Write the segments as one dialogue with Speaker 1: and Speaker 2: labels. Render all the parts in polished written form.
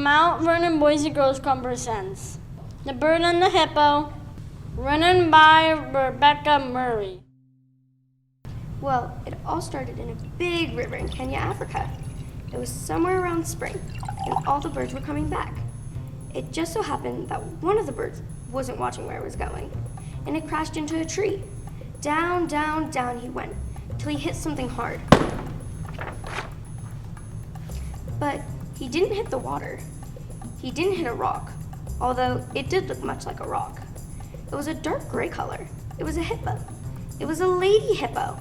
Speaker 1: Mount Vernon Boys and Girls Club presents The Bird and the Hippo, written by Rebecca Murray.
Speaker 2: Well, it all started in a big river in Kenya, Africa. It was somewhere around spring, and all the birds were coming back. It just so happened that one of the birds wasn't watching where it was going, and it crashed into a tree. Down, down, down he went, till he hit something hard. But he didn't hit the water. He didn't hit a rock, although it did look much like a rock. It was a dark gray color. It was a hippo. It was a lady hippo.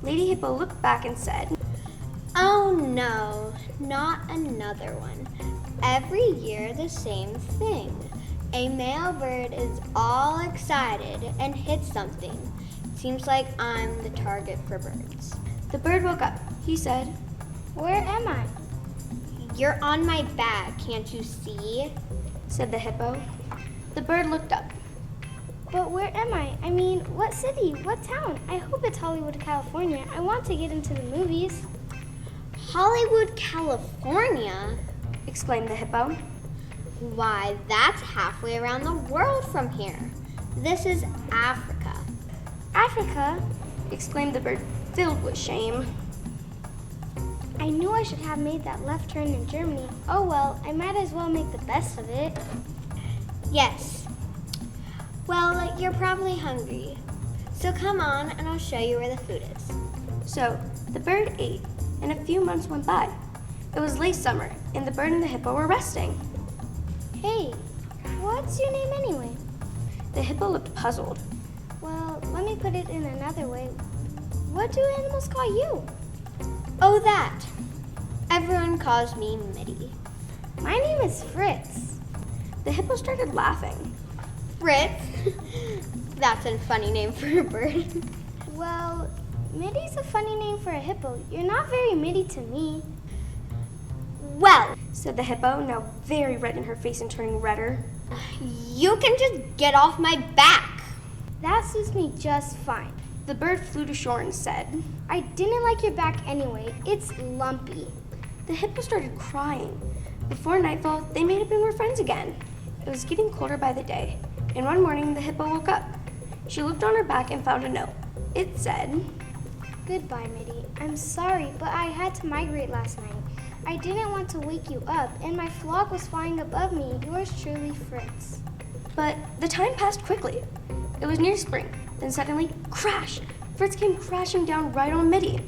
Speaker 2: Lady Hippo looked back and said,
Speaker 3: "Oh no, not another one. Every year the same thing. A male bird is all excited and hits something. Seems like I'm the target for birds."
Speaker 2: The bird woke up. He said,
Speaker 3: "Where am I?" "You're on my back, can't you see?"
Speaker 2: said the hippo. The bird looked up.
Speaker 4: "But where am I? I mean, what city? What town? I hope it's Hollywood, California. I want to get into the movies."
Speaker 3: "Hollywood, California?"
Speaker 2: exclaimed the hippo.
Speaker 3: "Why, that's halfway around the world from here. This is Africa."
Speaker 4: "Africa?"
Speaker 2: exclaimed the bird, filled with shame.
Speaker 4: "I knew I should have made that left turn in Germany. Oh well, I might as well make the best of it."
Speaker 3: "Yes. Well, you're probably hungry. So come on and I'll show you where the food is."
Speaker 2: So the bird ate, and a few months went by. It was late summer, and the bird and the hippo were resting.
Speaker 4: "Hey, what's your name anyway?"
Speaker 2: The hippo looked puzzled.
Speaker 4: "Well, let me put it in another way. What do animals call you?"
Speaker 3: "Oh, that. Everyone calls me Mitty."
Speaker 4: "My name is Fritz."
Speaker 2: The hippo started laughing.
Speaker 3: "Fritz? That's a funny name for a bird."
Speaker 4: "Well, Mitty's a funny name for a hippo. You're not very Mitty to me."
Speaker 3: "Well,"
Speaker 2: said the hippo, now very red in her face and turning redder.
Speaker 3: "you can just get off my back."
Speaker 4: "That suits me just fine."
Speaker 2: The bird flew to shore and said,
Speaker 4: "I didn't like your back anyway. It's lumpy."
Speaker 2: The hippo started crying. Before nightfall, they made up and were friends again. It was getting colder by the day, and one morning the hippo woke up. She looked on her back and found a note. It said,
Speaker 4: "Goodbye, Mitty. I'm sorry, but I had to migrate last night. I didn't want to wake you up, and my flock was flying above me. Yours truly, Fritz."
Speaker 2: But the time passed quickly. It was near spring. Then suddenly, crash! Fritz came crashing down right on Mitty.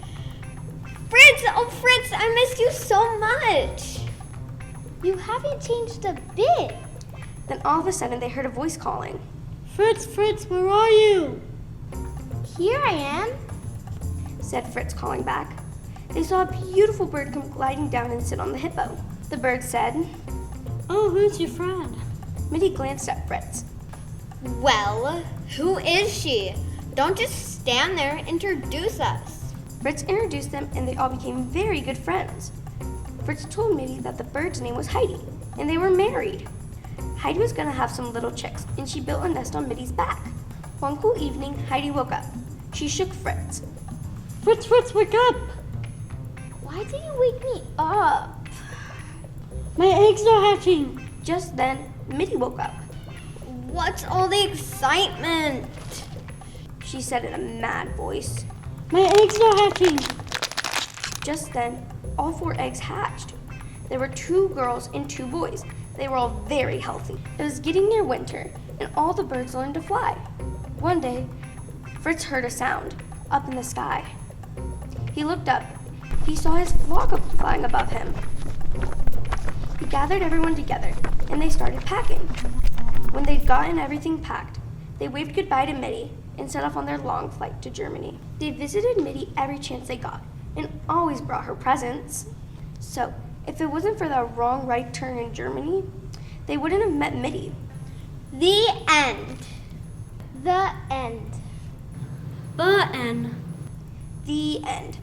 Speaker 3: "Fritz! Oh, Fritz, I missed you so much."
Speaker 4: "You haven't changed a bit."
Speaker 2: Then all of a sudden, they heard a voice calling.
Speaker 1: Fritz, Fritz, where are you?"
Speaker 4: "Here I am,"
Speaker 2: said Fritz, calling back. They saw a beautiful bird come gliding down and sit on the hippo. The bird said,
Speaker 1: "Oh, who's your friend?"
Speaker 2: Mitty glanced at Fritz.
Speaker 3: "Well, who is she? Don't just stand there, introduce us."
Speaker 2: Fritz introduced them, and they all became very good friends. Fritz told Mitty that the bird's name was Heidi, and they were married. Heidi was going to have some little chicks, and she built a nest on Mitty's back. One cool evening, Heidi woke up. She shook Fritz.
Speaker 1: "Fritz, Fritz, wake up!
Speaker 4: "Why did you wake me up?"
Speaker 1: My eggs are hatching!"
Speaker 2: Just then, Mitty woke up.
Speaker 3: "What's all the excitement?"
Speaker 2: She said in a mad voice.
Speaker 1: My eggs are hatching!
Speaker 2: Just then, all 4 eggs hatched. There were 2 girls and 2 boys. They were all very healthy. It was getting near winter, and all the birds learned to fly. One day, Fritz heard a sound up in the sky. He looked up. He saw his flock flying above him. He gathered everyone together, and they started packing. When they'd gotten everything packed, they waved goodbye to Mitty and set off on their long flight to Germany. They visited Mitty every chance they got, and always brought her presents. So, if it wasn't for the wrong right turn in Germany, they wouldn't have met Mitty.
Speaker 3: The end.
Speaker 4: The end.
Speaker 1: The end.
Speaker 2: The end.